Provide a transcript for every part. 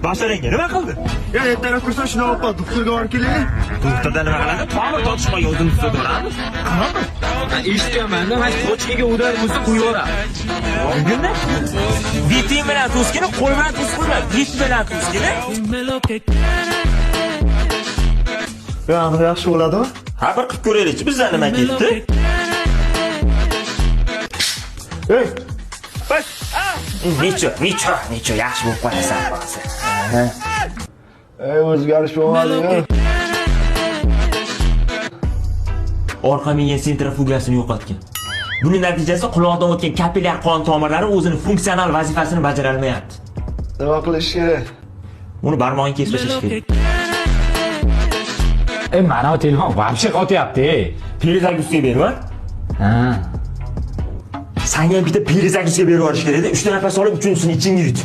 Basharangga nima qildi? Ya ertaroq ko'rsam shuni olib qol, doktorga olib kelaylik. Doktorda nima qiladi? Tomir tortishmaga o'zini tutib beramiz. Eshitganman-da, mana tochkaga udar bo'lsa qo'yib yuboradi. Oldinda vitamin bilan tuzkini qo'yma, tuz qo'yma. Vit bilan tuzkini. Ya, aniq yaxshi bo'ladimi? Ha, bir qilib ko'raylik. Bizdan nima ketdi? Ey, Bas. Necha yaxshi bo'lib qolasan hozir. o'zgarish bo'lmadi-ya. Orqa miya sentrifugasini yo'qotgan. Buning natijasida quloqdan o'tgan kapillyar qon tomirlari o'zining funksional vazifasini bajara olmayapti. Nima qilish kerak? Uni barmog'iga kesib tashlash kerak. Mana bu telefon вообще qotyapti. Perizagusga berma. Ha. Senga bitta perizagusga berib yuborish kerak edi. 3 ta nafas olib, uchinchisini ichingga yut.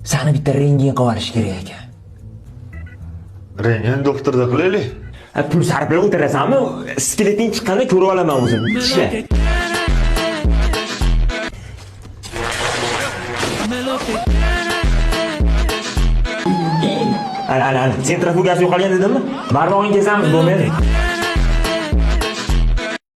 Seni bitta rentgen qilib kerak ekan. Rentgen doktorda qilaylik. Pul sarflab o'tirasanmi? Skeleting chiqqanda ko'rib olaman o'zim. Ishla. Ana, sentrifugasi yo'qolgan dedimmi? Barmog'ingga kesamiz, bo'lmaydi.